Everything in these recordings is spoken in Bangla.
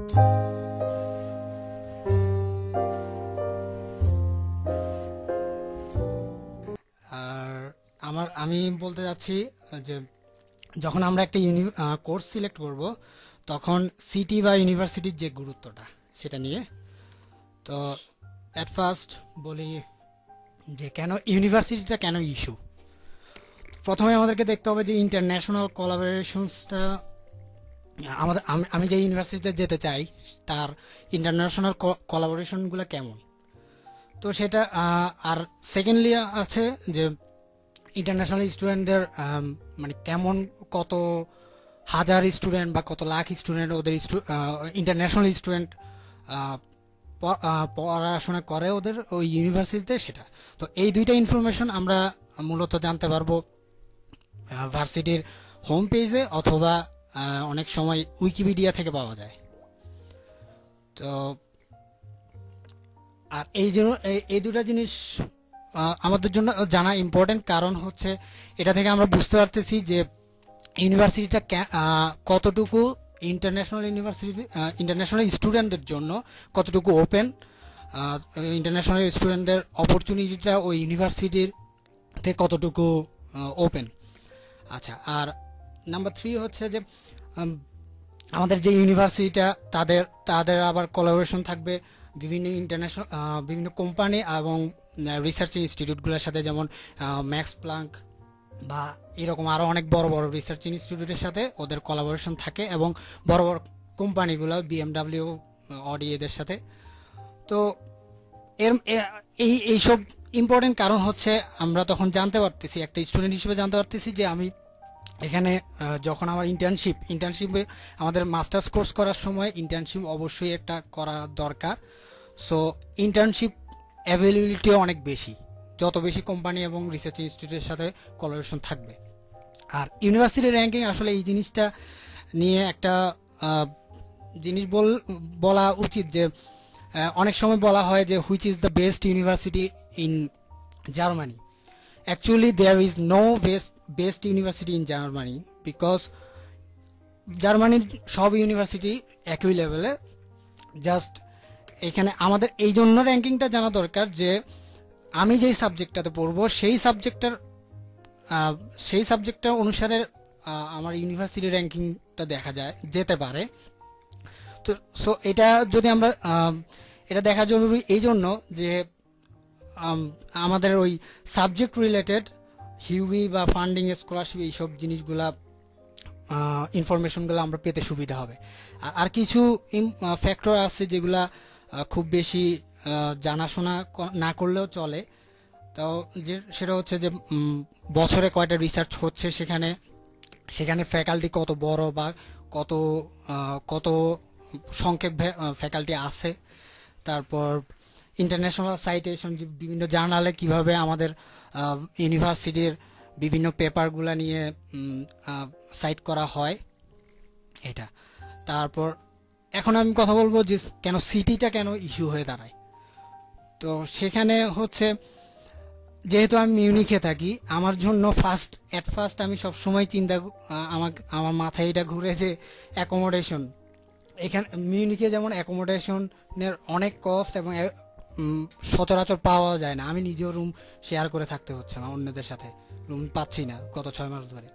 আর আমি বলতে যাচ্ছি যে যখন আমরা একটা কোর্স সিলেক্ট করব, তখন সিটি বা ইউনিভার্সিটির যে গুরুত্বটা সেটা নিয়ে। তো অ্যাট ফার্স্ট বলি যে কেন ইউনিভার্সিটিটা কেন ইস্যু। প্রথমে আমাদেরকে দেখতে হবে যে ইন্টারন্যাশনাল কোলাবোরেশনসটা আমাদের, আমি যে ইউনিভার্সিটিতে যেতে চাই তার ইন্টারন্যাশনাল কোলাবোরেশনগুলো কেমন। তো সেটা আর সেকেন্ডলি আছে যে ইন্টারন্যাশনাল স্টুডেন্টদের মানে কেমন, কত হাজার স্টুডেন্ট বা কত লাখ স্টুডেন্ট ওদের ইন্টারন্যাশনাল স্টুডেন্ট পড়াশোনা করে ওদের ওই ইউনিভার্সিটিতে, সেটা। তো এই দুইটা ইনফরমেশন আমরা মূলত জানতে পারবো ভার্সিটির হোম পেজে, অথবা অনেক সময় উইকিপিডিয়া থেকে পাওয়া যায়। তো আর এই দুটা জিনিস আমাদের জন্য জানা ইম্পর্টেন্ট, কারণ হচ্ছে এটা থেকে আমরা বুঝতে পারতেছি যে ইউনিভার্সিটিটা কতটুকু ইন্টারন্যাশনাল স্টুডেন্টদের জন্য কতটুকু ওপেন, ইন্টারন্যাশনাল স্টুডেন্টদের অপরচুনিটিটা ওই ইউনিভার্সিটির থেকে কতটুকু ওপেন। আচ্ছা, আর নাম্বার 3 হচ্ছে যে আমাদের যে ইউনিভার্সিটিটা তাদের আবার কোলাবোরেশন থাকবে বিভিন্ন কোম্পানি এবং রিসার্চ ইনস্টিটিউটগুলোর সাথে, যেমন ম্যাক্স প্লাঙ্ক বা এরকম আরও অনেক বড় বড় রিসার্চ ইনস্টিটিউটের সাথে ওদের কোলাবোরেশন থাকে, এবং বড় বড় কোম্পানিগুলো BMW, অডি এদের সাথে। তো এইসব ইম্পর্টেন্ট কারণ হচ্ছে আমরা তখন জানতে পারতেছি, একটা স্টুডেন্ট হিসেবে জানতে পারতেছি যে আমি এখানে যখন আমার ইন্টার্নশিপে আমাদের মাস্টার্স কোর্স করার সময় ইন্টার্নশিপ অবশ্যই একটা করা দরকার। সো ইন্টার্নশিপ অ্যাভেলেবিলিটিও অনেক বেশি, যত বেশি কোম্পানি এবং রিসার্চ ইনস্টিটিউটের সাথে কোলাবোরেশন থাকবে। আর ইউনিভার্সিটি র্যাঙ্কিং আসলে এই জিনিসটা নিয়ে একটা জিনিস বলা উচিত যে অনেক সময় বলা হয় যে which is the best university in Germany. Actually, there is no best university in Germany, because জার্মানির সব ইউনিভার্সিটি একই লেভেলে। জাস্ট এখানে আমাদের এই জন্য র্যাঙ্কিংটা জানা দরকার যে আমি যেই সাবজেক্টটাতে পড়বো সেই সাবজেক্টটা অনুসারে আমার ইউনিভার্সিটি র্যাঙ্কিংটা দেখা যেতে পারে। তো সো এটা যদি আমরা এটা দেখা জরুরি এই জন্য যে আমাদের ওই সাবজেক্ট রিলেটেড হিউই বা ফান্ডিং, স্কলারশিপ, এইসব জিনিসগুলা ইনফরমেশনগুলো আমরা পেতে সুবিধা হবে। আর কিছু ফ্যাক্টর আছে যেগুলা খুব বেশি জানাশোনা না করলেও চলে। তাও সেটা হচ্ছে যে বছরে কয়টা রিসার্চ হচ্ছে, সেখানে ফ্যাকাল্টি কত বড় বা কত সংখ্যক ফ্যাকাল্টি আছে। তারপর ইন্টারন্যাশনাল সাইটেশন, বিভিন্ন জার্নালে কিভাবে আমাদের ইউনিভার্সিটির বিভিন্ন পেপারগুলো নিয়ে সাইট করা হয়, এটা। তারপর এখন আমি কথা বলবো যে কেন সিটিটা কেন ইস্যু হয়ে দাঁড়ায়। তো সেখানে হচ্ছে যেহেতু আমি মিউনিখে থাকি, আমার জন্য ফার্স্ট আমি সবসময় আমার মাথায় এটা ঘুরে যে অ্যাকোমোডেশন। এখানে মিউনিখে যেমন অ্যাকোমোডেশনের অনেক কস্ট এবং সচরাচর পাওয়া যায় না। আমি নিজেও রুম শেয়ার করে থাকতে হচ্ছে না, অন্যদের সাথে রুম পাচ্ছি না গত 6 মাস ধরে।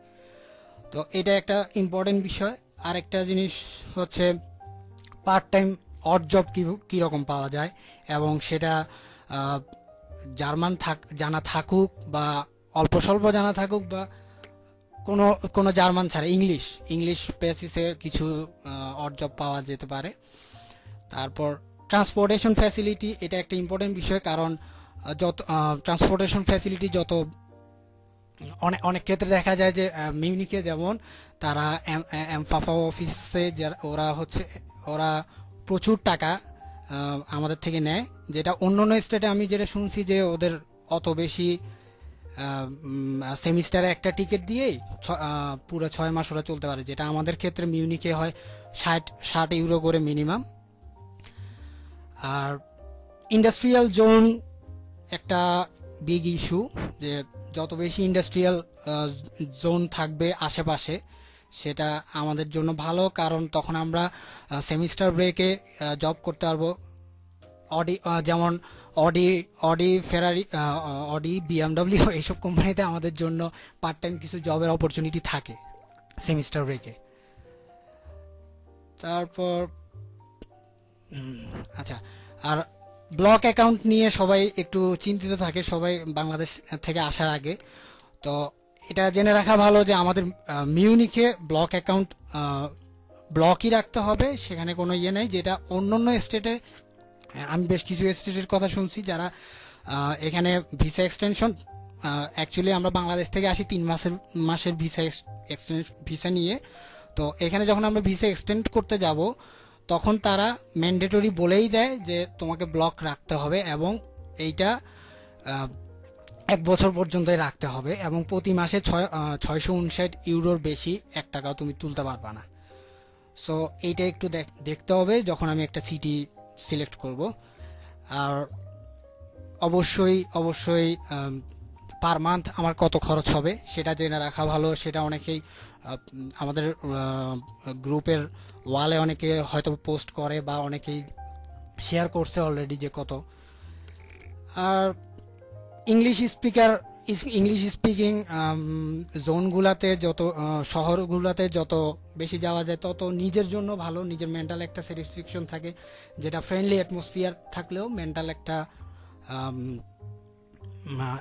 তো এটা একটা ইম্পর্টেন্ট বিষয়। আর একটা জিনিস হচ্ছে পার্ট টাইম অড জব কীরকম পাওয়া যায়, এবং সেটা জার্মান জানা থাকুক বা অল্প স্বল্প জানা থাকুক, বা কোনো জার্মান ছাড়া ইংলিশ বেসিসে কিছু অড জব পাওয়া যেতে পারে। তারপর ট্রান্সপোর্টেশন ফ্যাসিলিটি, এটা একটা ইম্পর্টেন্ট বিষয়, কারণ ট্রান্সপোর্টেশন ফ্যাসিলিটি অনেক ক্ষেত্রে দেখা যায় যে মিউনিখে যেমন তারা এমফাফা অফিসে ওরা প্রচুর টাকা আমাদের থেকে নেয়, যেটা অন্য স্টেটে আমি যেটা শুনছি যে ওদের অত বেশি সেমিস্টারে একটা টিকিট দিয়েই পুরো 6 মাস ওরা চলতে পারে, যেটা আমাদের ক্ষেত্রে মিউনিখে হয় 60 ইউরো করে মিনিমাম। আর ইন্ডাস্ট্রিয়াল জোন একটা বিগ ইস্যু, যে যত বেশি ইন্ডাস্ট্রিয়াল জোন থাকবে আশেপাশে, সেটা আমাদের জন্য ভালো, কারণ তখন আমরা সেমিস্টার ব্রেকে জব করতে পারবো। যেমন অডি অডি ফেরারি, অডি, বিএমডব্লিউ এইসব কোম্পানিতে আমাদের জন্য পার্ট টাইম কিছু জবের অপরচুনিটি থাকে সেমিস্টার ব্রেকে। তারপর আচ্ছা, আর ব্লক অ্যাকাউন্ট নিয়ে সবাই একটু চিন্তিত থাকে, সবাই বাংলাদেশ থেকে আসার আগে। তো এটা জেনে রাখা ভালো যে আমাদের মিউনিকে ব্লক অ্যাকাউন্ট ব্লকই রাখতে হবে, সেখানে কোনো ইয়ে নেই। যেটা অন্য অন্য স্টেটে, আমি বেশ কিছু স্টেটের কথা শুনছি যারা এখানে ভিসা এক্সটেনশন, অ্যাকচুয়ালি আমরা বাংলাদেশ থেকে আসি 3 মাসের ভিসা নিয়ে। তো এখানে যখন আমরা ভিসা এক্সটেন্ড করতে যাব, তখন তারা ম্যান্ডেটরি বলেই দেয় যে তোমাকে ব্লক রাখতে হবে, এবং এইটা 1 বছর পর্যন্তই রাখতে হবে, এবং প্রতি মাসে 659 ইউরোর বেশি 1 টাকাও তুমি তুলতে পারবা না। সো এইটা একটু দেখতে হবে যখন আমি একটা সিটি সিলেক্ট করব। আর অবশ্যই অবশ্যই পার মান্থ আমার কত খরচ হবে সেটা জেনে রাখা ভালো। সেটা অনেকেই আমাদের গ্রুপের ওয়ালে অনেকে হয়তো পোস্ট করে, বা অনেকেই শেয়ার করছে অলরেডি যে কত। আর ইংলিশ স্পিকিং জোনগুলাতে, যত শহরগুলাতে যত বেশি যাওয়া যায় তত নিজের জন্য ভালো, নিজের মেন্টাল একটা স্যাটিসফ্যাকশন থাকে, যেটা ফ্রেন্ডলি অ্যাটমসফিয়ার থাকলেও মেন্টাল একটা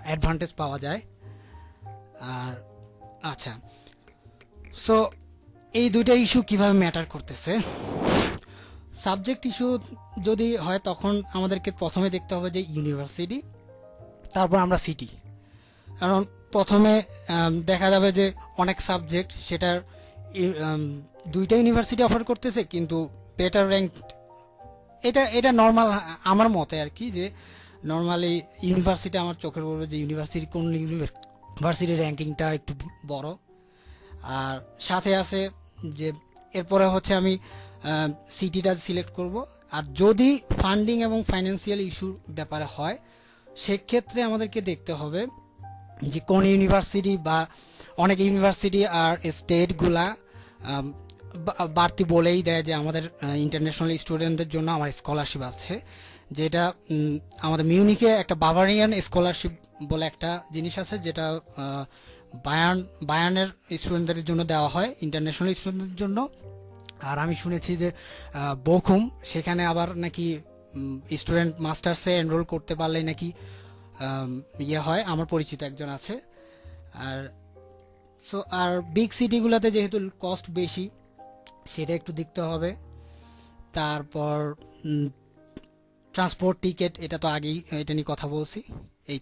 অ্যাডভান্টেজ পাওয়া যায়। আর আচ্ছা, সো এই দুইটা ইস্যু কিভাবে ম্যাটার করতেছে। সাবজেক্ট ইস্যু যদি হয় তখন আমাদেরকে প্রথমে দেখতে হবে যে ইউনিভার্সিটি, তারপর আমরা সিটি। কারণ প্রথমে দেখা যাবে যে অনেক সাবজেক্ট সেটার দুইটা ইউনিভার্সিটি অফার করতেছে, কিন্তু বেটার র্যাঙ্ক, এটা নর্মাল আমার মতে আর কি, যে নর্মালি ইউনিভার্সিটি আমার চোখের পড়বে যে ইউনিভার্সিটি কোন ইউনিভার্সিটির র্যাঙ্কিংটা একটু বড়। আর সাথে আছে যে এরপরে হচ্ছে আমি সিটিটা সিলেক্ট করব। আর যদি ফান্ডিং এবং ফাইন্যান্সিয়াল ইস্যুর ব্যাপারে হয়, সেক্ষেত্রে আমাদেরকে দেখতে হবে যে কোন ইউনিভার্সিটি, বা অনেক ইউনিভার্সিটি আর স্টেটগুলা বাড়তি বলেই দেয় যে আমাদের ইন্টারন্যাশনাল স্টুডেন্টদের জন্য আমার স্কলারশিপ আছে, যেটা আমাদের মিউনিকে একটা বাভারিয়ান স্কলারশিপ বলে একটা জিনিস আছে, যেটা বায়ার্নের স্টুডেন্টদের জন্য দেওয়া হয়, ইন্টারন্যাশনাল স্টুডেন্টদের জন্য। আর আমি শুনেছি যে বখুম, সেখানে আবার নাকি স্টুডেন্ট মাস্টার্সে এনরোল করতে পারলে নাকি ইয়ে হয়, আমার পরিচিত একজন আছে। আর আর বিগ সিটিগুলোতে যেহেতু কস্ট বেশি, সেটা একটু দেখতে হবে। তারপর ট্রান্সপোর্ট টিকিট, এটা তো আগেই এটা নিয়ে কথা বলছি। এই